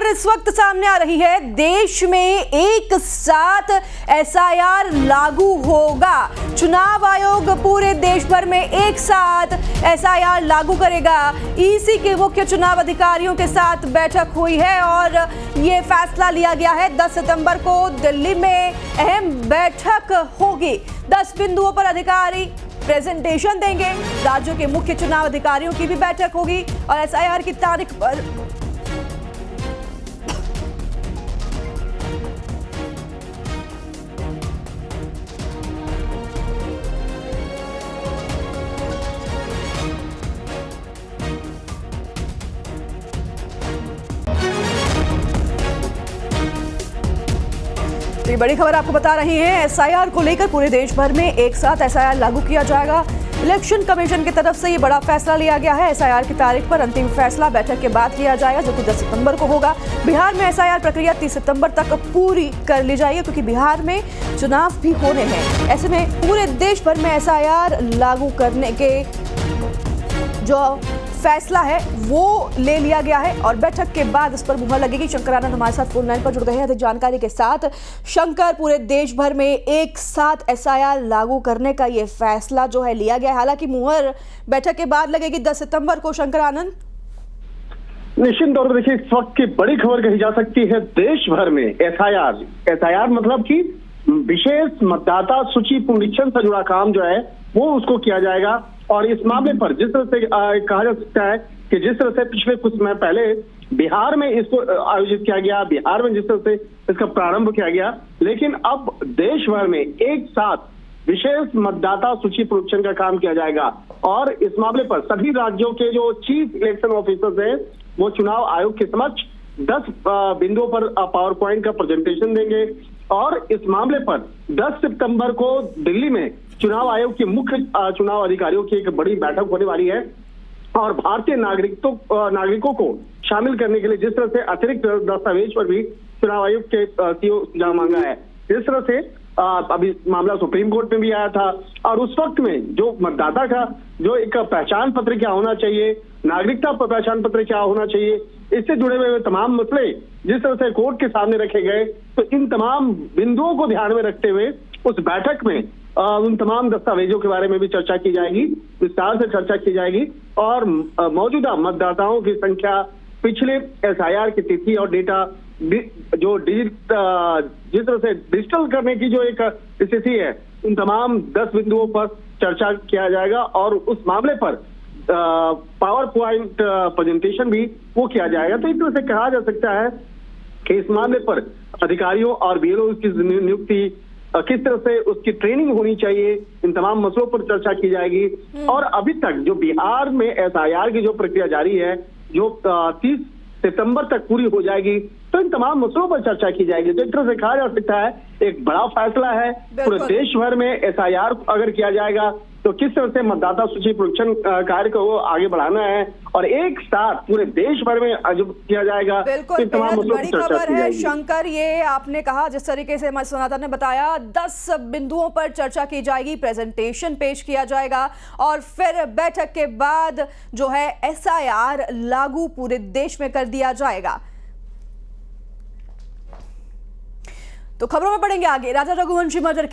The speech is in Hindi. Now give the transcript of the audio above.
खबर इस वक्त सामने आ रही है। देश में एक साथ एसआईआर लागू होगा। चुनाव आयोग पूरे देश भर में एक साथ एसआईआर लागू करेगा। ईसी के मुख्य चुनाव अधिकारियों के साथ बैठक हुई है और ये फैसला लिया गया है। 10 सितंबर को दिल्ली में अहम बैठक होगी। 10 बिंदुओं पर अधिकारी प्रेजेंटेशन देंगे। राज्यों के मुख्य चुनाव अधिकारियों की भी बैठक होगी और एसआईआर की तारीख पर ये बड़ी खबर आपको बता रही है। एसआईआर को लेकर पूरे देश भर में एक साथ एसआईआर लागू किया जाएगा। इलेक्शन कमीशन की तरफ से ये बड़ा फैसला लिया गया है। एसआईआर की तारीख पर अंतिम फैसला बैठक के बाद लिया जाएगा, जो कि 10 सितंबर को होगा। बिहार में एसआईआर प्रक्रिया 30 सितंबर तक पूरी कर ली जाएगी, क्योंकि बिहार में चुनाव भी होने हैं। ऐसे में पूरे देश भर में एसआईआर लागू करने के जो फैसला है वो ले लिया गया है और बैठक के बाद इस पर मुहर लगेगी। शंकर आनंद हमारे साथ फोन लाइन पर जुड़ गए हैं अधिक जानकारी के साथ। शंकर, पूरे देश भर में एक साथ एसआईआर लागू करने का ये फैसला जो है लिया गया है, हालांकि मुहर बैठक के बाद लगेगी 10 सितंबर को। शंकर आनंद, निश्चित तौर पर देखिए, इस वक्त की बड़ी खबर कही जा सकती है। देश भर में एसआईआर मतलब कि विशेष मतदाता सूची पुनरीक्षण से जुड़ा काम जो है वो उसको किया जाएगा। और इस मामले पर जिस तरह से कहा जा सकता है कि जिस तरह से पिछले कुछ समय पहले बिहार में इसको आयोजित किया गया, बिहार में जिस तरह से इसका प्रारंभ किया गया, लेकिन अब देश भर में एक साथ विशेष मतदाता सूची पुनरीक्षण का काम किया जाएगा। और इस मामले पर सभी राज्यों के जो चीफ इलेक्शन ऑफिसर्स हैं वो चुनाव आयोग के समक्ष 10 बिंदुओं पर पावर पॉइंट का प्रेजेंटेशन देंगे। और इस मामले पर 10 सितंबर को दिल्ली में चुनाव आयोग के मुख्य चुनाव अधिकारियों की एक बड़ी बैठक होने वाली है। और भारतीय नागरिकों को शामिल करने के लिए जिस तरह से अतिरिक्त दस्तावेज पर भी चुनाव आयोग के सीओ सुझाव मांगा है। इस तरह से अभी मामला सुप्रीम कोर्ट में भी आया था और उस वक्त में जो मतदाता का जो एक पहचान पत्र क्या होना चाहिए, नागरिकता पहचान पत्र क्या होना चाहिए, इससे जुड़े हुए तमाम मसले जिस तरह से कोर्ट के सामने रखे गए, तो इन तमाम बिंदुओं को ध्यान में रखते हुए उस बैठक में उन तमाम दस्तावेजों के बारे में भी चर्चा की जाएगी, विस्तार से चर्चा की जाएगी। और मौजूदा मतदाताओं की संख्या, पिछले एसआईआर की तिथि और डेटा जो जिस तरह से डिजिटल करने की जो एक स्थिति है, उन तमाम 10 बिंदुओं पर चर्चा किया जाएगा। और उस मामले पर पावर पॉइंट प्रेजेंटेशन भी वो किया जाएगा। तो इस तरह से कहा जा सकता है कि इस मामले पर अधिकारियों और बीएलओ की नियुक्ति, किस तरह से उसकी ट्रेनिंग होनी चाहिए, इन तमाम मसलों पर चर्चा की जाएगी। और अभी तक जो बिहार में एसआईआर की जो प्रक्रिया जारी है, जो 30 सितंबर तक पूरी हो जाएगी, तो इन तमाम मसलों पर चर्चा की जाएगी। तो इस तरह से कहा जा सकता है एक बड़ा फैसला है। पूरे देश भर में एसआईआर अगर किया जाएगा तो किस तरह से मतदाता सूची पुनरीक्षण कार्य को आगे बढ़ाना है और एक साथ पूरे देश भर में किया जाएगा। बिल्कुल, बड़ी खबर है शंकर। ये आपने कहा, जिस तरीके से हमारे संवाददाता ने बताया, 10 बिंदुओं पर चर्चा की जाएगी, प्रेजेंटेशन पेश किया जाएगा और फिर बैठक के बाद जो है एसआईआर लागू पूरे देश में कर दिया जाएगा। तो खबरों में पढ़ेंगे आगे। राजा रघुवंशी मर्डर